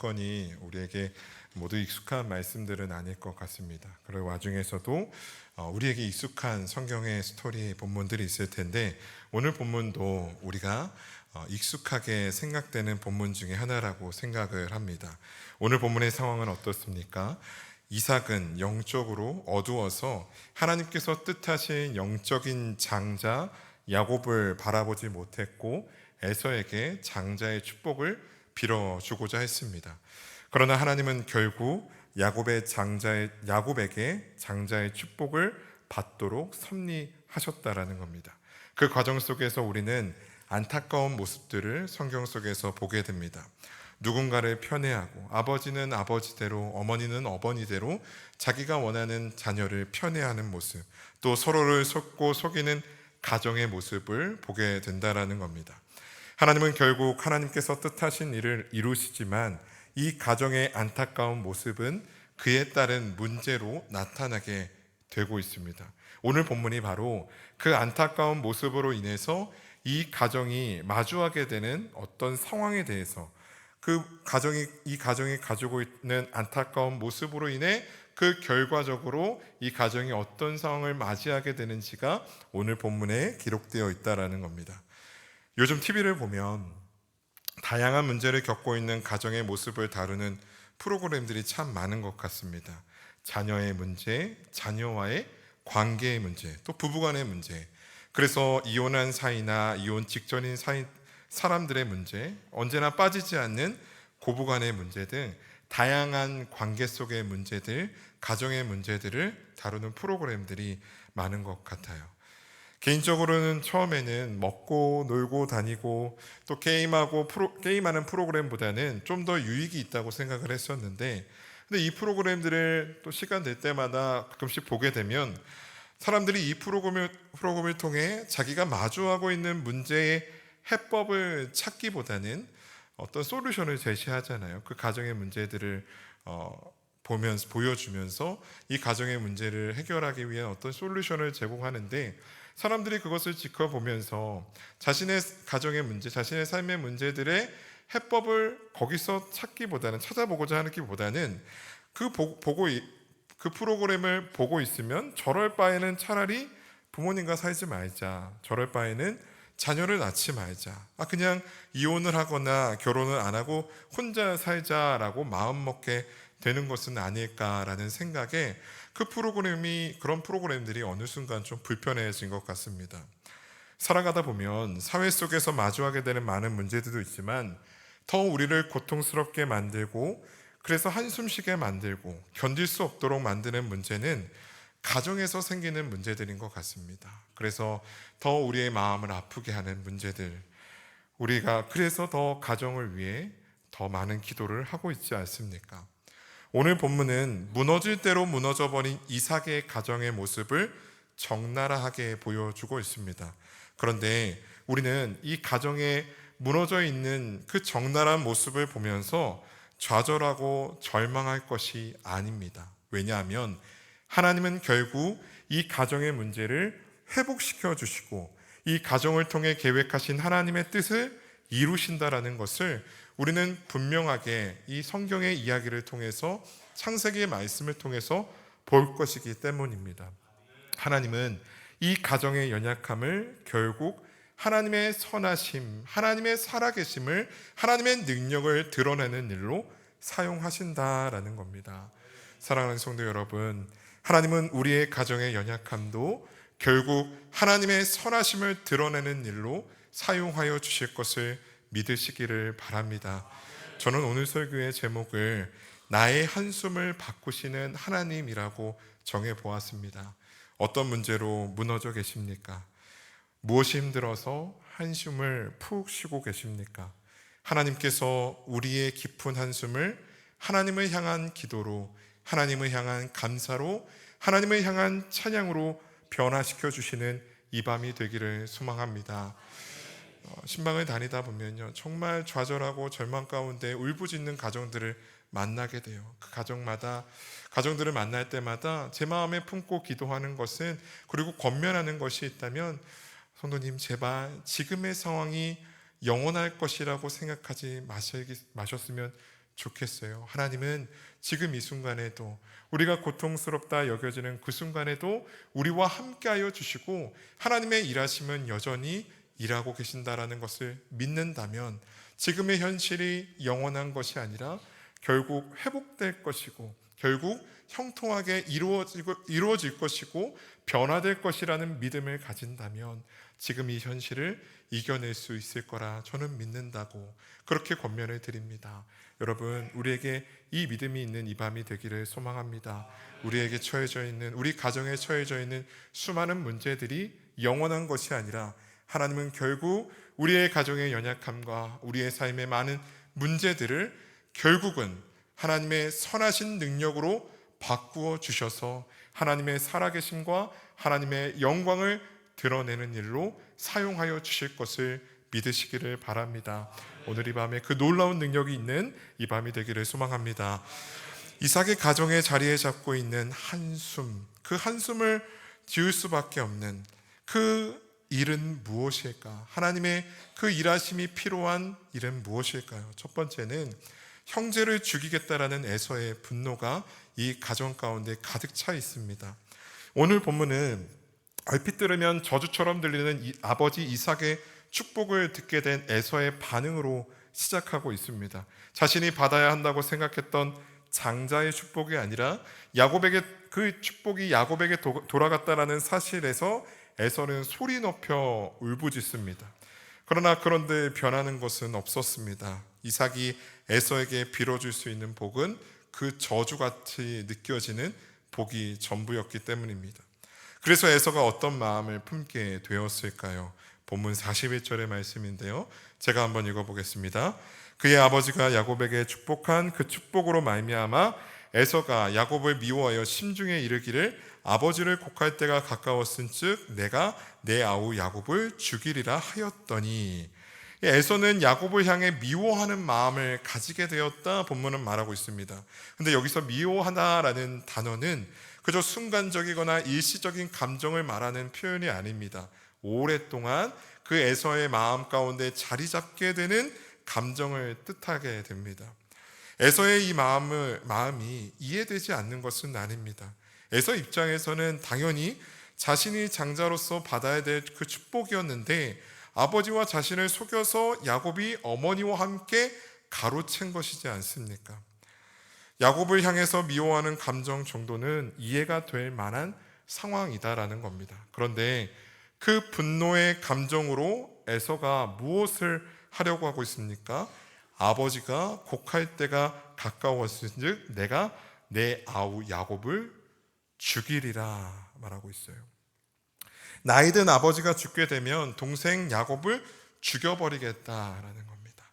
문건이 우리에게 모두 익숙한 말씀들은 아닐 것 같습니다. 그리고 와중에서도 우리에게 익숙한 성경의 스토리 본문들이 있을 텐데, 오늘 본문도 우리가 익숙하게 생각되는 본문 중에 하나라고 생각을 합니다. 오늘 본문의 상황은 어떻습니까? 이삭은 영적으로 어두워서 하나님께서 뜻하신 영적인 장자 야곱을 바라보지 못했고 에서에게 장자의 축복을 빌어주고자 했습니다. 그러나 하나님은 결국 야곱에게 장자의 축복을 받도록 섭리하셨다라는 겁니다. 그 과정 속에서 우리는 안타까운 모습들을 성경 속에서 보게 됩니다. 누군가를 편애하고, 아버지는 아버지대로, 어머니는 어머니대로 자기가 원하는 자녀를 편애하는 모습, 또 서로를 속고 속이는 가정의 모습을 보게 된다라는 겁니다. 하나님은 결국 하나님께서 뜻하신 일을 이루시지만 이 가정의 안타까운 모습은 그에 따른 문제로 나타나게 되고 있습니다. 오늘 본문이 바로 그 안타까운 모습으로 인해서 이 가정이 마주하게 되는 어떤 상황에 대해서, 이 가정이 가지고 있는 안타까운 모습으로 인해 그 결과적으로 이 가정이 어떤 상황을 맞이하게 되는지가 오늘 본문에 기록되어 있다라는 겁니다. 요즘 TV를 보면 다양한 문제를 겪고 있는 가정의 모습을 다루는 프로그램들이 참 많은 것 같습니다. 자녀의 문제, 자녀와의 관계의 문제, 또 부부간의 문제, 그래서 이혼한 사이나 이혼 직전인 사람들의 문제, 언제나 빠지지 않는 고부간의 문제 등 다양한 관계 속의 문제들, 가정의 문제들을 다루는 프로그램들이 많은 것 같아요. 개인적으로는 처음에는 먹고 놀고 다니고 또 게임하는 프로그램보다는 좀 더 유익이 있다고 생각을 했었는데, 근데 이 프로그램들을 또 시간 될 때마다 가끔씩 보게 되면 사람들이 이 프로그램을 통해 자기가 마주하고 있는 문제의 해법을 찾기보다는 어떤 솔루션을 제시하잖아요. 그 가정의 문제들을 보여주면서 이 가정의 문제를 해결하기 위한 어떤 솔루션을 제공하는데, 사람들이 그것을 지켜보면서 자신의 가정의 문제, 자신의 삶의 문제들의 해법을 거기서 찾아보고자 하기보다는 그 프로그램을 보고 있으면 저럴 바에는 차라리 부모님과 살지 말자, 저럴 바에는 자녀를 낳지 말자, 그냥 이혼을 하거나 결혼을 안 하고 혼자 살자라고 마음먹게 되는 것은 아닐까라는 생각에 그런 프로그램들이 어느 순간 좀 불편해진 것 같습니다. 살아가다 보면 사회 속에서 마주하게 되는 많은 문제들도 있지만 더 우리를 고통스럽게 만들고, 그래서 한숨 쉬게 만들고 견딜 수 없도록 만드는 문제는 가정에서 생기는 문제들인 것 같습니다. 그래서 더 우리의 마음을 아프게 하는 문제들, 우리가 그래서 더 가정을 위해 더 많은 기도를 하고 있지 않습니까? 오늘 본문은 무너질 대로 무너져버린 이삭의 가정의 모습을 적나라하게 보여주고 있습니다. 그런데 우리는 이 가정에 무너져 있는 그 적나라한 모습을 보면서 좌절하고 절망할 것이 아닙니다. 왜냐하면 하나님은 결국 이 가정의 문제를 회복시켜 주시고 이 가정을 통해 계획하신 하나님의 뜻을 이루신다라는 것을 우리는 분명하게 이 성경의 이야기를 통해서, 창세기의 말씀을 통해서 볼 것이기 때문입니다. 하나님은 이 가정의 연약함을 결국 하나님의 선하심, 하나님의 살아계심을, 하나님의 능력을 드러내는 일로 사용하신다라는 겁니다. 사랑하는 성도 여러분, 하나님은 우리의 가정의 연약함도 결국 하나님의 선하심을 드러내는 일로 사용하여 주실 것을 믿으시기를 바랍니다. 저는 오늘 설교의 제목을 나의 한숨을 바꾸시는 하나님이라고 정해 보았습니다. 어떤 문제로 무너져 계십니까? 무엇이 힘들어서 한숨을 푹 쉬고 계십니까? 하나님께서 우리의 깊은 한숨을 하나님을 향한 기도로, 하나님을 향한 감사로, 하나님을 향한 찬양으로 변화시켜 주시는 이 밤이 되기를 소망합니다. 신방을 다니다 보면요, 정말 좌절하고 절망 가운데 울부짖는 가정들을 만나게 돼요. 그 가정들을 만날 때마다 제 마음에 품고 기도하는 것은, 그리고 권면하는 것이 있다면, 성도님 제발 지금의 상황이 영원할 것이라고 생각하지 마셨으면 좋겠어요. 하나님은 지금 이 순간에도, 우리가 고통스럽다 여겨지는 그 순간에도 우리와 함께하여 주시고 하나님의 일하심은 여전히 일하고 계신다라는 것을 믿는다면 지금의 현실이 영원한 것이 아니라 결국 회복될 것이고 결국 형통하게 이루어질 것이고 변화될 것이라는 믿음을 가진다면 지금 이 현실을 이겨낼 수 있을 거라 저는 믿는다고 그렇게 권면을 드립니다. 여러분, 우리에게 이 믿음이 있는 이 밤이 되기를 소망합니다. 우리에게 처해져 있는, 우리 가정에 처해져 있는 수많은 문제들이 영원한 것이 아니라 하나님은 결국 우리의 가정의 연약함과 우리의 삶의 많은 문제들을 결국은 하나님의 선하신 능력으로 바꾸어 주셔서 하나님의 살아계심과 하나님의 영광을 드러내는 일로 사용하여 주실 것을 믿으시기를 바랍니다. 오늘 이 밤에 그 놀라운 능력이 있는 이 밤이 되기를 소망합니다. 이삭의 가정의 자리에 잡고 있는 한숨, 그 한숨을 지을 수밖에 없는 그 일은 무엇일까? 하나님의 그 일하심이 필요한 일은 무엇일까요? 첫 번째는 형제를 죽이겠다라는 에서의 분노가 이 가정 가운데 가득 차 있습니다. 오늘 본문은 얼핏 들으면 저주처럼 들리는 이 아버지 이삭의 축복을 듣게 된 에서의 반응으로 시작하고 있습니다. 자신이 받아야 한다고 생각했던 장자의 축복이 아니라 야곱에게, 그 축복이 야곱에게 돌아갔다라는 사실에서 에서는 소리 높여 울부짖습니다. 그러나 그런데 변하는 것은 없었습니다. 이삭이 에서에게 빌어줄 수 있는 복은 그 저주같이 느껴지는 복이 전부였기 때문입니다. 그래서 에서가 어떤 마음을 품게 되었을까요? 본문 41절의 말씀인데요, 제가 한번 읽어보겠습니다. 그의 아버지가 야곱에게 축복한 그 축복으로 말미암아 에서가 야곱을 미워하여 심중에 이르기를 아버지를 곡할 때가 가까웠은즉 내가 내 아우 야곱을 죽이리라 하였더니, 에서는 야곱을 향해 미워하는 마음을 가지게 되었다 본문은 말하고 있습니다. 근데 여기서 미워하다라는 단어는 그저 순간적이거나 일시적인 감정을 말하는 표현이 아닙니다. 오랫동안 그 에서의 마음 가운데 자리 잡게 되는 감정을 뜻하게 됩니다. 에서의 이 마음이 이해되지 않는 것은 아닙니다. 에서 입장에서는 당연히 자신이 장자로서 받아야 될 그 축복이었는데 아버지와 자신을 속여서 야곱이 어머니와 함께 가로챈 것이지 않습니까? 야곱을 향해서 미워하는 감정 정도는 이해가 될 만한 상황이다라는 겁니다. 그런데 그 분노의 감정으로 에서가 무엇을 하려고 하고 있습니까? 아버지가 곡할 때가 가까웠은즉 내가 내 아우 야곱을 죽이리라 말하고 있어요. 나이든 아버지가 죽게 되면 동생 야곱을 죽여버리겠다라는 겁니다.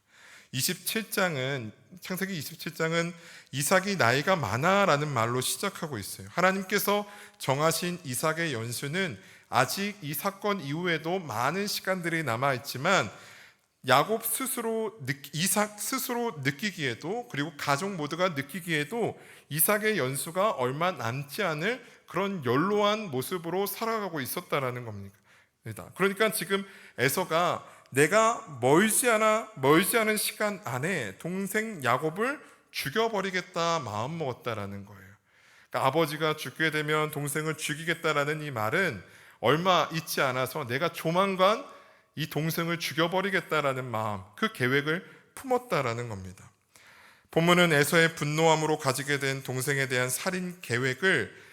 27장은, 창세기 27장은 이삭이 나이가 많아라는 말로 시작하고 있어요. 하나님께서 정하신 이삭의 연수는 아직 이 사건 이후에도 많은 시간들이 남아있지만 야곱 스스로, 이삭 스스로 느끼기에도, 그리고 가족 모두가 느끼기에도 이삭의 연수가 얼마 남지 않을 그런 연로한 모습으로 살아가고 있었다라는 겁니다. 그러니까 지금 에서가 내가 멀지 않은 시간 안에 동생 야곱을 죽여버리겠다 마음 먹었다라는 거예요. 그러니까 아버지가 죽게 되면 동생을 죽이겠다라는 이 말은 얼마 있지 않아서 내가 조만간 이 동생을 죽여버리겠다라는 마음, 그 계획을 품었다라는 겁니다. 본문은 에서의 분노함으로 가지게 된 동생에 대한 살인 계획을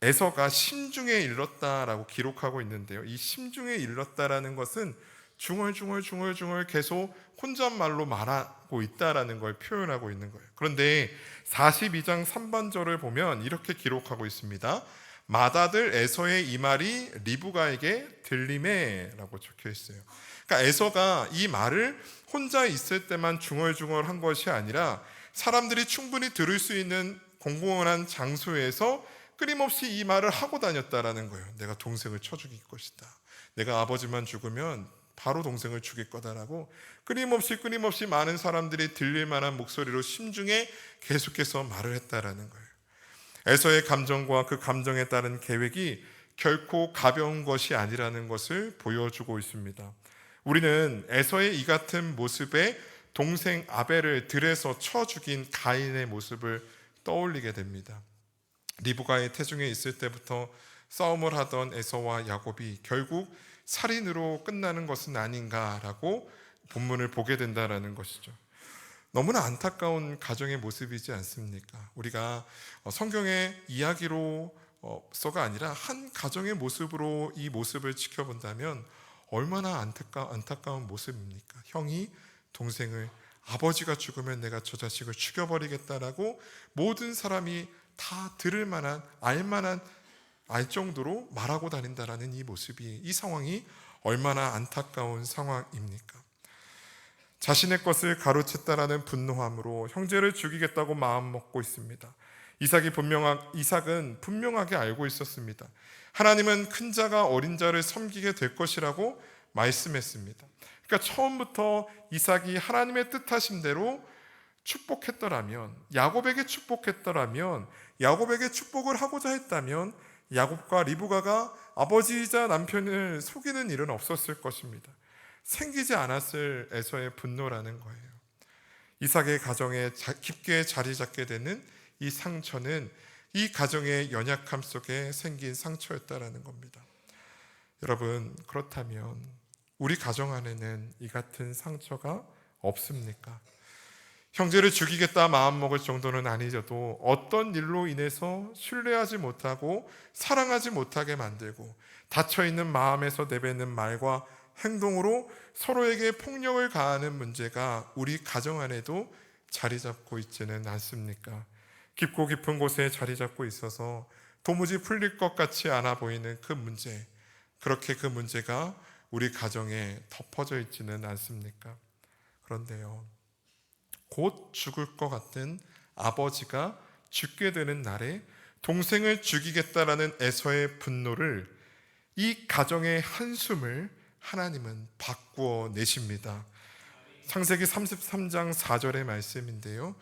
에서가 심중에 일렀다라고 기록하고 있는데요, 이 심중에 일렀다라는 것은 중얼중얼 계속 혼잣말로 말하고 있다라는 걸 표현하고 있는 거예요. 그런데 42장 3반절을 보면 이렇게 기록하고 있습니다. 맏아들 에서의 이 말이 리브가에게 들리매 라고 적혀 있어요. 그러니까 에서가 이 말을 혼자 있을 때만 중얼중얼한 것이 아니라 사람들이 충분히 들을 수 있는 공공한 장소에서 끊임없이 이 말을 하고 다녔다라는 거예요. 내가 동생을 쳐 죽일 것이다. 내가 아버지만 죽으면 바로 동생을 죽일 거다라고 끊임없이 많은 사람들이 들릴 만한 목소리로 심중에 계속해서 말을 했다라는 거예요. 에서의 감정과 그 감정에 따른 계획이 결코 가벼운 것이 아니라는 것을 보여주고 있습니다. 우리는 에서의 이 같은 모습에 동생 아벨을 들에서 쳐 죽인 가인의 모습을 떠올리게 됩니다. 리브가의 태중에 있을 때부터 싸움을 하던 에서와 야곱이 결국 살인으로 끝나는 것은 아닌가라고 본문을 보게 된다라는 것이죠. 너무나 안타까운 가정의 모습이지 않습니까? 우리가 성경의 이야기로서가 아니라 한 가정의 모습으로 이 모습을 지켜본다면 얼마나 안타까운 모습입니까? 형이 동생을 아버지가 죽으면 내가 저 자식을 죽여버리겠다라고 모든 사람이 다 들을 만한 알 정도로 말하고 다닌다라는 이 모습이, 이 상황이 얼마나 안타까운 상황입니까? 자신의 것을 가로챘다라는 분노함으로 형제를 죽이겠다고 마음먹고 있습니다. 이삭은 분명하게 알고 있었습니다. 하나님은 큰 자가 어린 자를 섬기게 될 것이라고 말씀했습니다. 그러니까 처음부터 이삭이 하나님의 뜻하신 대로 야곱에게 축복을 하고자 했다면 야곱과 리브가가 아버지이자 남편을 속이는 일은 없었을 것입니다. 생기지 않았을 에서의 분노라는 거예요. 이삭의 가정에 깊게 자리 잡게 되는 이 상처는 이 가정의 연약함 속에 생긴 상처였다라는 겁니다. 여러분, 그렇다면 우리 가정 안에는 이 같은 상처가 없습니까? 형제를 죽이겠다 마음먹을 정도는 아니어도 어떤 일로 인해서 신뢰하지 못하고 사랑하지 못하게 만들고 닫혀있는 마음에서 내뱉는 말과 행동으로 서로에게 폭력을 가하는 문제가 우리 가정 안에도 자리 잡고 있지는 않습니까? 깊고 깊은 곳에 자리 잡고 있어서 도무지 풀릴 것 같지 않아 보이는 그 문제, 그렇게 그 문제가 우리 가정에 덮어져 있지는 않습니까? 그런데요, 곧 죽을 것 같은 아버지가 죽게 되는 날에 동생을 죽이겠다라는 에서의 분노를, 이 가정의 한숨을 하나님은 바꾸어 내십니다. 창세기 33장 4절의 말씀인데요,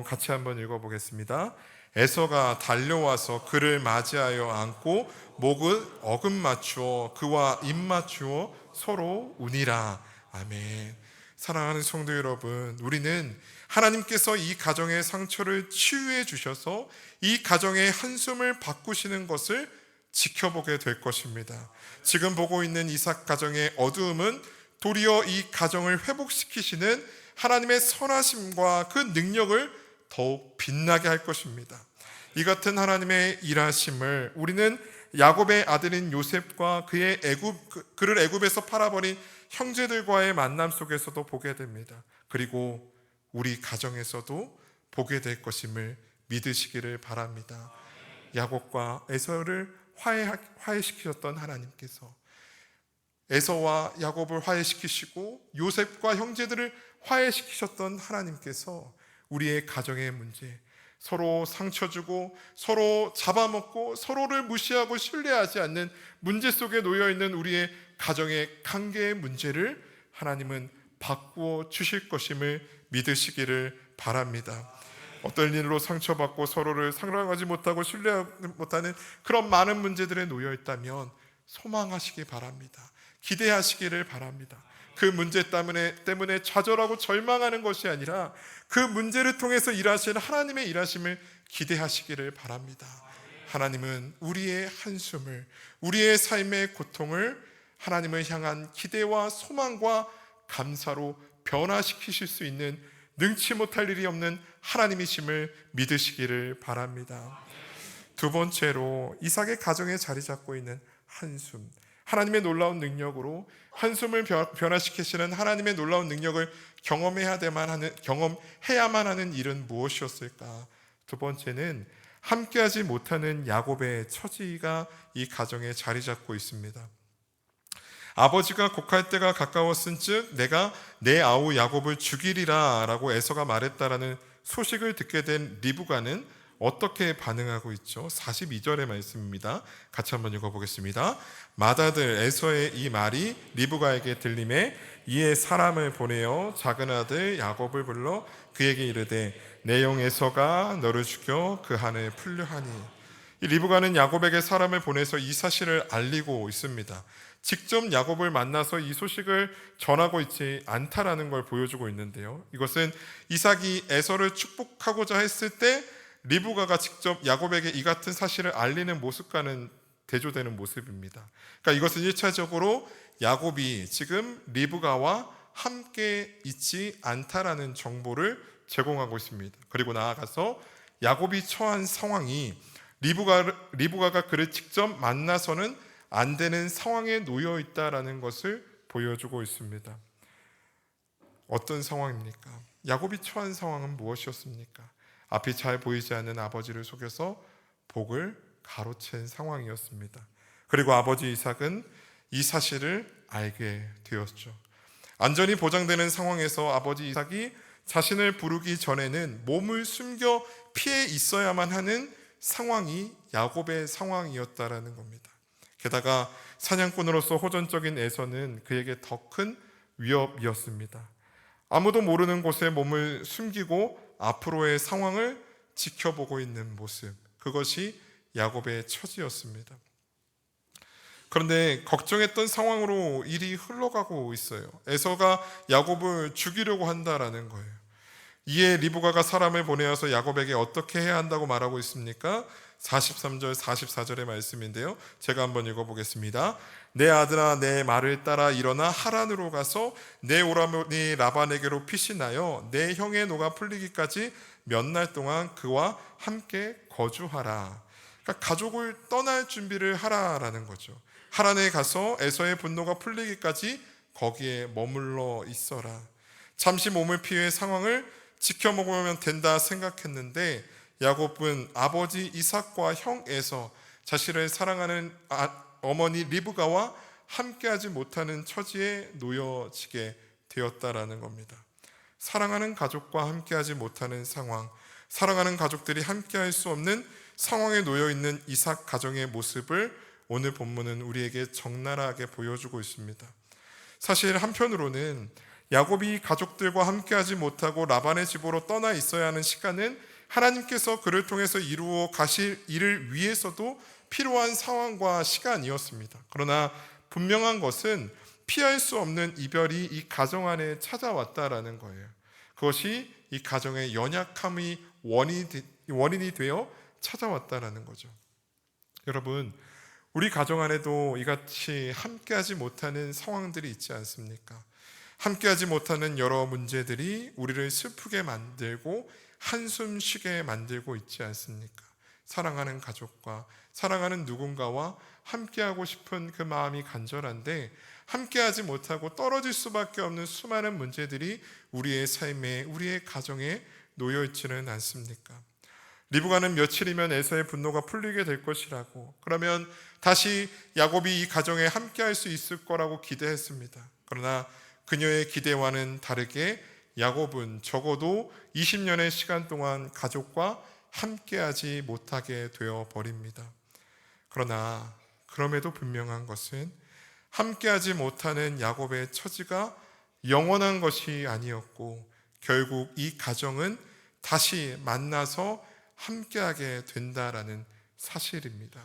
같이 읽어보겠습니다. 에서가 달려와서 그를 맞이하여 안고 목을 어긋맞추어 그와 입맞추어 서로 우니라. 아멘. 사랑하는 성도 여러분, 우리는 하나님께서 이 가정의 상처를 치유해 주셔서 이 가정의 한숨을 바꾸시는 것을 지켜보게 될 것입니다. 지금 보고 있는 이삭 가정의 어두움은 도리어 이 가정을 회복시키시는 하나님의 선하심과 그 능력을 더욱 빛나게 할 것입니다. 이 같은 하나님의 일하심을 우리는 야곱의 아들인 요셉과 그를 애굽에서 팔아버린 형제들과의 만남 속에서도 보게 됩니다. 그리고 우리 가정에서도 보게 될 것임을 믿으시기를 바랍니다. 야곱과 에서를 화해시키셨던 하나님께서 에서와 야곱을 화해시키시고 요셉과 형제들을 화해시키셨던 하나님께서 우리의 가정의 문제, 서로 상처 주고 서로 잡아먹고 서로를 무시하고 신뢰하지 않는 문제 속에 놓여있는 우리의 가정의 관계의 문제를 하나님은 바꾸어 주실 것임을 믿으시기를 바랍니다. 어떤 일로 상처받고 서로를 사랑하지 못하고 신뢰하지 못하는 그런 많은 문제들에 놓여있다면 소망하시기 바랍니다. 기대하시기를 바랍니다. 그 문제 때문에 좌절하고 절망하는 것이 아니라 그 문제를 통해서 일하시는 하나님의 일하심을 기대하시기를 바랍니다. 하나님은 우리의 한숨을, 우리의 삶의 고통을 하나님을 향한 기대와 소망과 감사로 변화시키실 수 있는 능치 못할 일이 없는 하나님이심을 믿으시기를 바랍니다. 두 번째로 이삭의 가정에 자리 잡고 있는 한숨, 하나님의 놀라운 능력으로 한숨을 변화시키시는 하나님의 놀라운 능력을 경험해야만 하는 일은 무엇이었을까? 두 번째는 함께하지 못하는 야곱의 처지가 이 가정에 자리 잡고 있습니다. 아버지가 곡할 때가 가까웠은즉 내가 내 아우 야곱을 죽이리라 라고 에서가 말했다라는 소식을 듣게 된 리브가는 어떻게 반응하고 있죠? 42절의 말씀입니다. 같이 한번 읽어보겠습니다. 맏아들 에서의 이 말이 리브가에게 들림에 이에 사람을 보내어 작은 아들 야곱을 불러 그에게 이르되 내 형 에서가 너를 죽여 그 한을 풀려 하니. 이 리브가는 야곱에게 사람을 보내서 이 사실을 알리고 있습니다. 직접 야곱을 만나서 이 소식을 전하고 있지 않다라는 걸 보여주고 있는데요. 이것은 이삭이 에서를 축복하고자 했을 때 리브가가 직접 야곱에게 이 같은 사실을 알리는 모습과는 대조되는 모습입니다. 그러니까 이것은 1차적으로 야곱이 지금 리브가와 함께 있지 않다라는 정보를 제공하고 있습니다. 그리고 나아가서 야곱이 처한 상황이 리브가가 그를 직접 만나서는 안 되는 상황에 놓여 있다라는 것을 보여주고 있습니다. 어떤 상황입니까? 야곱이 처한 상황은 무엇이었습니까? 앞이 잘 보이지 않는 아버지를 속여서 복을 가로챈 상황이었습니다. 그리고 아버지 이삭은 이 사실을 알게 되었죠. 안전이 보장되는 상황에서 아버지 이삭이 자신을 부르기 전에는 몸을 숨겨 피해 있어야만 하는 상황이 야곱의 상황이었다라는 겁니다. 게다가 사냥꾼으로서 호전적인 에서는 그에게 더 큰 위협이었습니다. 아무도 모르는 곳에 몸을 숨기고 앞으로의 상황을 지켜보고 있는 모습, 그것이 야곱의 처지였습니다. 그런데 걱정했던 상황으로 일이 흘러가고 있어요. 에서가 야곱을 죽이려고 한다라는 거예요. 이에 리브가가 사람을 보내어서 야곱에게 어떻게 해야 한다고 말하고 있습니까? 43절 44절의 말씀인데요, 제가 한번 읽어보겠습니다. 내 아들아, 내 말을 따라 일어나 하란으로 가서 내 오라버니 라반에게로 피신하여 내 형의 노가 풀리기까지 몇 날 동안 그와 함께 거주하라. 그러니까 가족을 떠날 준비를 하라라는 거죠. 하란에 가서 에서의 분노가 풀리기까지 거기에 머물러 있어라. 잠시 몸을 피해 상황을 지켜먹으면 된다 생각했는데 야곱은 아버지 이삭과 형 에서, 자신을 사랑하는 어머니 리브가와 함께하지 못하는 처지에 놓여지게 되었다라는 겁니다. 사랑하는 가족과 함께하지 못하는 상황, 사랑하는 가족들이 함께할 수 없는 상황에 놓여있는 이삭 가정의 모습을 오늘 본문은 우리에게 적나라하게 보여주고 있습니다. 사실 한편으로는 야곱이 가족들과 함께하지 못하고 라반의 집으로 떠나 있어야 하는 시간은 하나님께서 그를 통해서 이루어 가실 일을 위해서도 필요한 상황과 시간이었습니다. 그러나 분명한 것은 피할 수 없는 이별이 이 가정 안에 찾아왔다라는 거예요. 그것이 이 가정의 연약함이 원인이 되어 찾아왔다라는 거죠. 여러분, 우리 가정 안에도 이같이 함께하지 못하는 상황들이 있지 않습니까? 함께하지 못하는 여러 문제들이 우리를 슬프게 만들고 한숨 쉬게 만들고 있지 않습니까? 사랑하는 가족과 사랑하는 누군가와 함께하고 싶은 그 마음이 간절한데 함께하지 못하고 떨어질 수밖에 없는 수많은 문제들이 우리의 삶에, 우리의 가정에 놓여있지는 않습니까? 리브가는 며칠이면 에서의 분노가 풀리게 될 것이라고, 그러면 다시 야곱이 이 가정에 함께할 수 있을 거라고 기대했습니다. 그러나 그녀의 기대와는 다르게 야곱은 적어도 20년의 시간 동안 가족과 함께하지 못하게 되어 버립니다. 그러나 그럼에도 분명한 것은 함께하지 못하는 야곱의 처지가 영원한 것이 아니었고 결국 이 가정은 다시 만나서 함께하게 된다라는 사실입니다.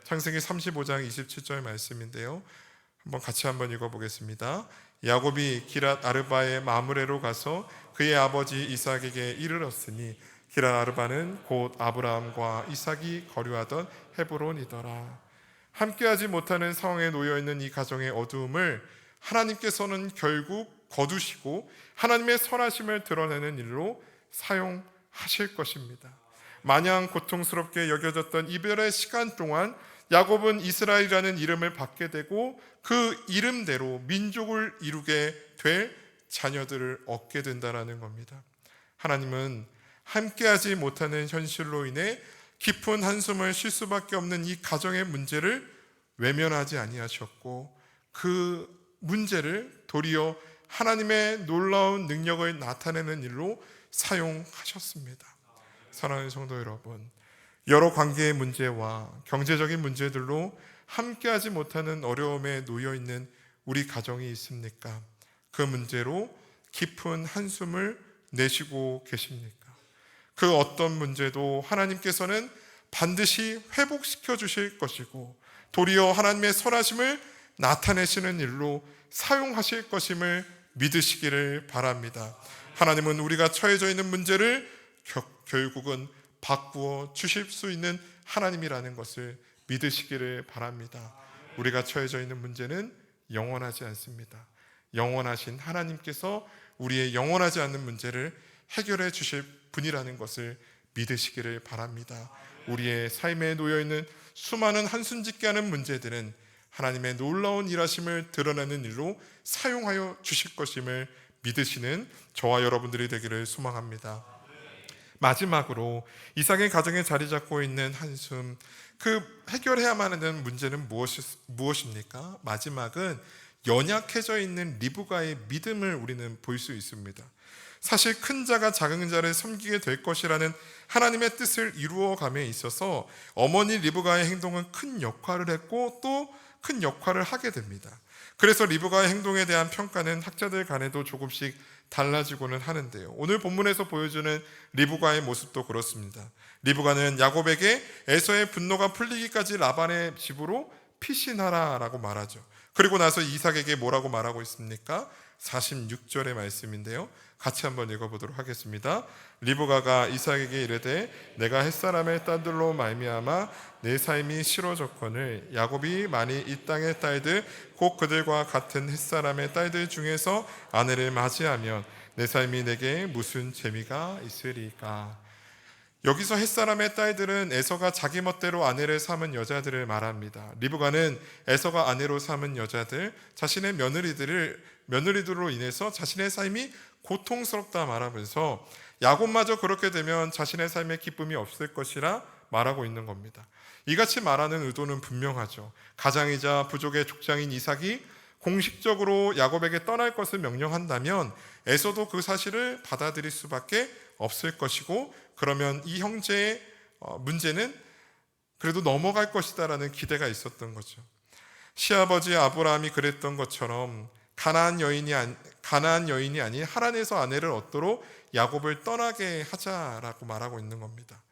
창세기 35장 27절 말씀인데요, 한번 읽어보겠습니다. 야곱이 기랏 아르바의 마므레로 가서 그의 아버지 이삭에게 이르렀으니 기랏 아르바는 곧 아브라함과 이삭이 거류하던 헤브론이더라. 함께하지 못하는 상황에 놓여있는 이 가정의 어두움을 하나님께서는 결국 거두시고 하나님의 선하심을 드러내는 일로 사용하실 것입니다. 마냥 고통스럽게 여겨졌던 이별의 시간 동안 야곱은 이스라엘이라는 이름을 받게 되고 그 이름대로 민족을 이루게 될 자녀들을 얻게 된다는 겁니다. 하나님은 함께하지 못하는 현실로 인해 깊은 한숨을 쉴 수밖에 없는 이 가정의 문제를 외면하지 아니하셨고 그 문제를 도리어 하나님의 놀라운 능력을 나타내는 일로 사용하셨습니다. 사랑하는 성도 여러분, 여러 관계의 문제와 경제적인 문제들로 함께하지 못하는 어려움에 놓여있는 우리 가정이 있습니까? 그 문제로 깊은 한숨을 내쉬고 계십니까? 그 어떤 문제도 하나님께서는 반드시 회복시켜 주실 것이고 도리어 하나님의 선하심을 나타내시는 일로 사용하실 것임을 믿으시기를 바랍니다. 하나님은 우리가 처해져 있는 문제를 결국은 바꾸어 주실 수 있는 하나님이라는 것을 믿으시기를 바랍니다. 우리가 처해져 있는 문제는 영원하지 않습니다. 영원하신 하나님께서 우리의 영원하지 않는 문제를 해결해 주실 분이라는 것을 믿으시기를 바랍니다. 우리의 삶에 놓여있는 수많은 한순짓게 하는 문제들은 하나님의 놀라운 일하심을 드러내는 일로 사용하여 주실 것임을 믿으시는 저와 여러분들이 되기를 소망합니다. 마지막으로 이삭의 가정에 자리 잡고 있는 한숨, 그 해결해야만 하는 문제는 무엇입니까? 마지막은 연약해져 있는 리브가의 믿음을 우리는 볼 수 있습니다. 사실 큰 자가 작은 자를 섬기게 될 것이라는 하나님의 뜻을 이루어감에 있어서 어머니 리브가의 행동은 큰 역할을 했고 또 큰 역할을 하게 됩니다. 그래서 리브가의 행동에 대한 평가는 학자들 간에도 조금씩 달라지고는 하는데요. 오늘 본문에서 보여주는 리브가의 모습도 그렇습니다. 리브가는 야곱에게 에서의 분노가 풀리기까지 라반의 집으로 피신하라라고 말하죠. 그리고 나서 이삭에게 뭐라고 말하고 있습니까? 46절의 말씀인데요. 같이 한번 읽어보도록 하겠습니다. 리브가가 이삭에게 이르되 내가 햇사람의 딸들로 말미암아 내 삶이 싫어졌거늘 야곱이 만일 이 땅의 딸들 곧 그들과 같은 햇사람의 딸들 중에서 아내를 맞이하면 내 삶이 내게 무슨 재미가 있으리까? 여기서 햇사람의 딸들은 에서가 자기 멋대로 아내를 삼은 여자들을 말합니다. 리브가는 에서가 아내로 삼은 여자들, 자신의 며느리들로 인해서 자신의 삶이 고통스럽다 말하면서 야곱마저 그렇게 되면 자신의 삶에 기쁨이 없을 것이라 말하고 있는 겁니다. 이같이 말하는 의도는 분명하죠. 가장이자 부족의 족장인 이삭이 공식적으로 야곱에게 떠날 것을 명령한다면 에서도 그 사실을 받아들일 수밖에 없을 것이고, 그러면 이 형제의 문제는 그래도 넘어갈 것이다라는 기대가 있었던 거죠. 시아버지 아브라함이 그랬던 것처럼 가나안 여인이 아닌 하란에서 아내를 얻도록 야곱을 떠나게 하자라고 말하고 있는 겁니다.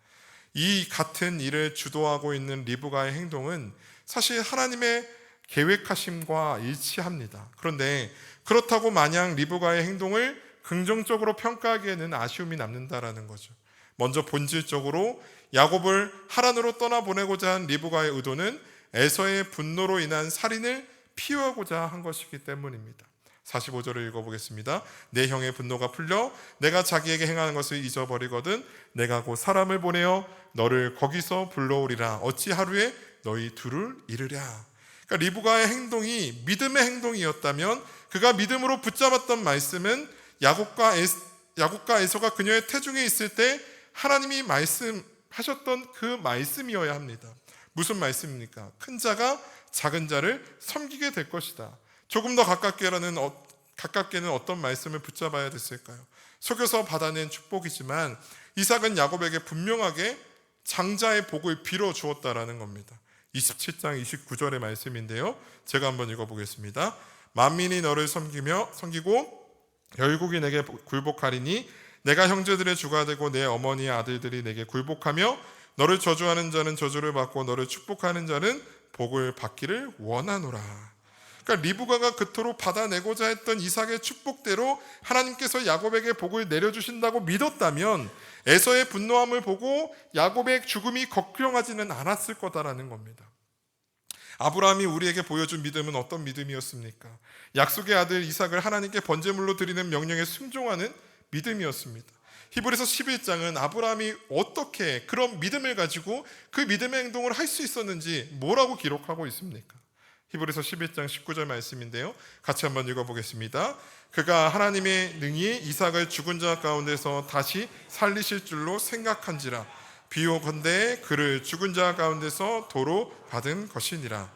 이 같은 일을 주도하고 있는 리브가의 행동은 사실 하나님의 계획하심과 일치합니다. 그런데 그렇다고 마냥 리브가의 행동을 긍정적으로 평가하기에는 아쉬움이 남는다라는 거죠. 먼저 본질적으로 야곱을 하란으로 떠나보내고자 한 리브가의 의도는 에서의 분노로 인한 살인을 피하고자 한 것이기 때문입니다. 45절을 읽어보겠습니다. 내 형의 분노가 풀려 내가 자기에게 행하는 것을 잊어버리거든 내가 곧 사람을 보내어 너를 거기서 불러오리라. 어찌 하루에 너희 둘을 이르랴. 그러니까 리브가의 행동이 믿음의 행동이었다면 그가 믿음으로 붙잡았던 말씀은 야곱과 에서가 그녀의 태중에 있을 때 하나님이 말씀하셨던 그 말씀이어야 합니다. 무슨 말씀입니까? 큰 자가 작은 자를 섬기게 될 것이다. 조금 더 가깝게는 어떤 말씀을 붙잡아야 됐을까요? 속여서 받아낸 축복이지만 이삭은 야곱에게 분명하게 장자의 복을 빌어 주었다라는 겁니다. 27장 29절의 말씀인데요. 제가 한번 읽어보겠습니다. 만민이 너를 섬기고 열국이 내게 굴복하리니 내가 형제들의 주가 되고 내 어머니의 아들들이 내게 굴복하며 너를 저주하는 자는 저주를 받고 너를 축복하는 자는 복을 받기를 원하노라. 그러니까 리브가가 그토록 받아내고자 했던 이삭의 축복대로 하나님께서 야곱에게 복을 내려주신다고 믿었다면 에서의 분노함을 보고 야곱의 죽음이 걱정하지는 않았을 거다라는 겁니다. 아브라함이 우리에게 보여준 믿음은 어떤 믿음이었습니까? 약속의 아들 이삭을 하나님께 번제물로 드리는 명령에 순종하는 믿음이었습니다. 히브리서 11장은 아브라함이 어떻게 그런 믿음을 가지고 그 믿음의 행동을 할 수 있었는지 뭐라고 기록하고 있습니까? 히브리서 11장 19절 말씀인데요. 같이 한번 읽어보겠습니다. 그가 하나님의 능히 이삭을 죽은 자 가운데서 다시 살리실 줄로 생각한지라. 비오건대 그를 죽은 자 가운데서 도로 받은 것이니라.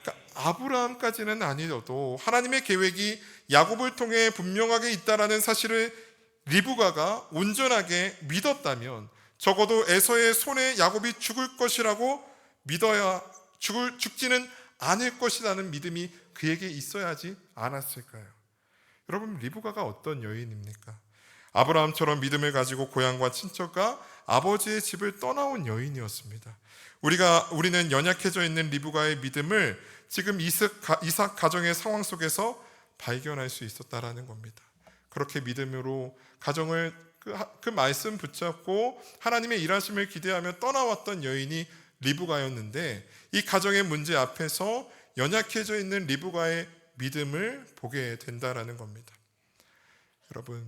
그러니까 아브라함까지는 아니어도 하나님의 계획이 야곱을 통해 분명하게 있다라는 사실을 리브가가 온전하게 믿었다면 적어도 에서의 손에 야곱이 죽을 것이라고 믿어야 죽지는 않을 것이라는 믿음이 그에게 있어야 하지 않았을까요? 여러분, 리브가가 어떤 여인입니까? 아브라함처럼 믿음을 가지고 고향과 친척과 아버지의 집을 떠나온 여인이었습니다. 우리는 연약해져 있는 리브가의 믿음을 지금 이삭 가정의 상황 속에서 발견할 수 있었다라는 겁니다. 그렇게 믿음으로 가정을 그 말씀 붙잡고 하나님의 일하심을 기대하며 떠나왔던 여인이 리브가였는데, 이 가정의 문제 앞에서 연약해져 있는 리브가의 믿음을 보게 된다라는 겁니다. 여러분,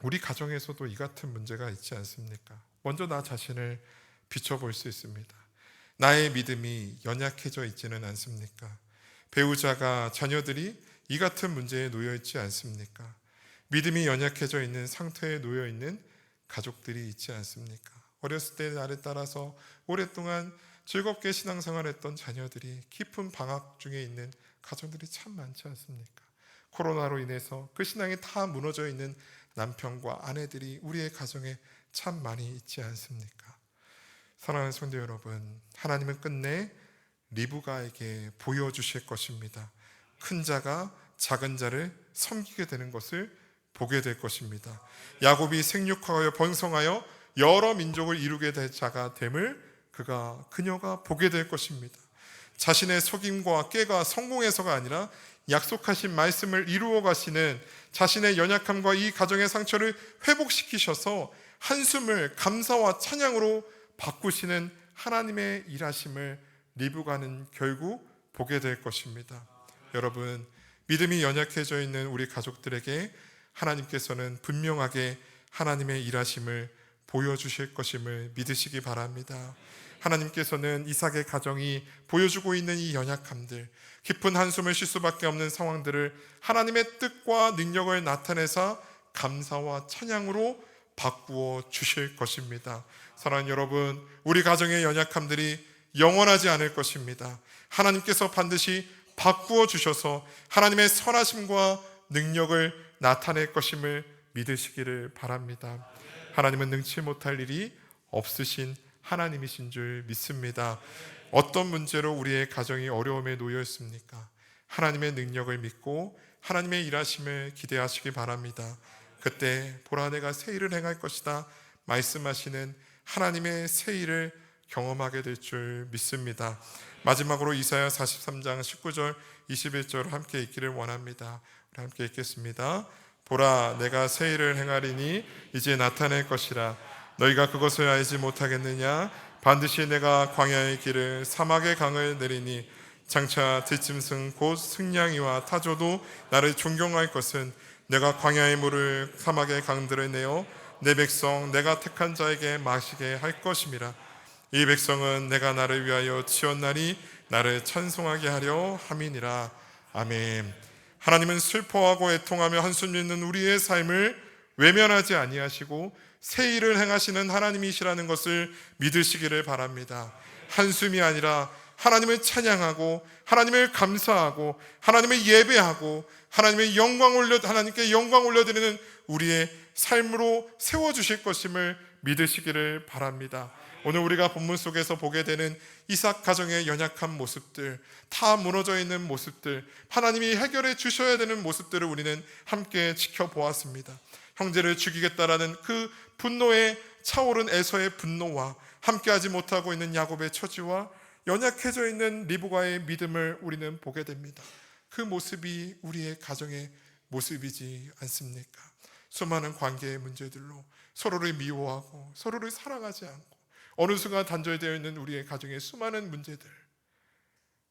우리 가정에서도 이 같은 문제가 있지 않습니까? 먼저 나 자신을 비춰볼 수 있습니다. 나의 믿음이 연약해져 있지는 않습니까? 배우자가, 자녀들이 이 같은 문제에 놓여 있지 않습니까? 믿음이 연약해져 있는 상태에 놓여 있는 가족들이 있지 않습니까? 어렸을 때 나를 따라서 오랫동안 즐겁게 신앙생활했던 자녀들이 깊은 방학 중에 있는 가정들이 참 많지 않습니까? 코로나로 인해서 그 신앙이 다 무너져 있는 남편과 아내들이 우리의 가정에 참 많이 있지 않습니까? 사랑하는 성도 여러분, 하나님은 끝내 리브가에게 보여주실 것입니다. 큰 자가 작은 자를 섬기게 되는 것을 보게 될 것입니다. 야곱이 생육하여 번성하여 여러 민족을 이루게 될 자가 됨을 그녀가 보게 될 것입니다. 자신의 속임과 깨가 성공해서가 아니라 약속하신 말씀을 이루어 가시는, 자신의 연약함과 이 가정의 상처를 회복시키셔서 한숨을 감사와 찬양으로 바꾸시는 하나님의 일하심을 리브가는 결국 보게 될 것입니다. 여러분, 믿음이 연약해져 있는 우리 가족들에게 하나님께서는 분명하게 하나님의 일하심을 보여주실 것임을 믿으시기 바랍니다. 하나님께서는 이삭의 가정이 보여주고 있는 이 연약함들, 깊은 한숨을 쉴 수밖에 없는 상황들을 하나님의 뜻과 능력을 나타내사 감사와 찬양으로 바꾸어 주실 것입니다. 사랑하는 여러분, 우리 가정의 연약함들이 영원하지 않을 것입니다. 하나님께서 반드시 바꾸어 주셔서 하나님의 선하심과 능력을 나타낼 것임을 믿으시기를 바랍니다. 하나님은 능치 못할 일이 없으신 하나님이신 줄 믿습니다. 어떤 문제로 우리의 가정이 어려움에 놓여 있습니까? 하나님의 능력을 믿고 하나님의 일하심을 기대하시기 바랍니다. 그때 보라, 내가 새 일을 행할 것이다 말씀하시는 하나님의 새 일을 경험하게 될 줄 믿습니다. 마지막으로 이사야 43장 19절 21절 함께 읽기를 원합니다. 우리 함께 읽겠습니다. 보라, 내가 새 일을 행하리니 이제 나타낼 것이라. 너희가 그것을 알지 못하겠느냐? 반드시 내가 광야의 길을, 사막의 강을 내리니 장차 들짐승 곧 승냥이와 타조도 나를 존경할 것은 내가 광야의 물을, 사막의 강들을 내어 내 백성 내가 택한 자에게 마시게 할 것임이라. 이 백성은 내가 나를 위하여 지었나니 나를 찬송하게 하려 함이니라. 아멘. 하나님은 슬퍼하고 애통하며 한숨 짓는 우리의 삶을 외면하지 아니하시고 새 일을 행하시는 하나님이시라는 것을 믿으시기를 바랍니다. 한숨이 아니라 하나님을 찬양하고 하나님을 감사하고 하나님을 예배하고 하나님께 영광 올려드리는 우리의 삶으로 세워주실 것임을 믿으시기를 바랍니다. 오늘 우리가 본문 속에서 보게 되는 이삭 가정의 연약한 모습들, 다 무너져 있는 모습들, 하나님이 해결해 주셔야 되는 모습들을 우리는 함께 지켜보았습니다. 형제를 죽이겠다라는 그 분노에 차오른 에서의 분노와 함께하지 못하고 있는 야곱의 처지와 연약해져 있는 리브가의 믿음을 우리는 보게 됩니다. 그 모습이 우리의 가정의 모습이지 않습니까? 수많은 관계의 문제들로 서로를 미워하고 서로를 사랑하지 않고 어느 순간 단절되어 있는 우리의 가정의 수많은 문제들,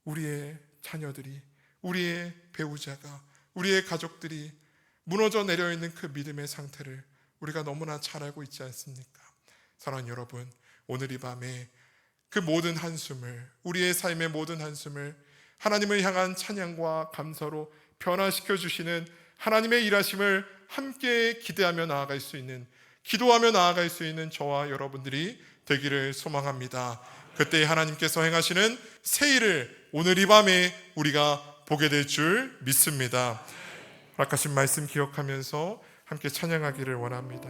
우리의 자녀들이, 우리의 배우자가, 우리의 가족들이 무너져 내려있는 그 믿음의 상태를 우리가 너무나 잘 알고 있지 않습니까? 사랑하는 여러분, 오늘 이 밤에 그 모든 한숨을, 우리의 삶의 모든 한숨을 하나님을 향한 찬양과 감사로 변화시켜 주시는 하나님의 일하심을 함께 기대하며 나아갈 수 있는, 기도하며 나아갈 수 있는 저와 여러분들이 되기를 소망합니다. 그때 하나님께서 행하시는 새 일을 오늘 이 밤에 우리가 보게 될 줄 믿습니다. 허락하신 말씀 기억하면서 함께 찬양하기를 원합니다.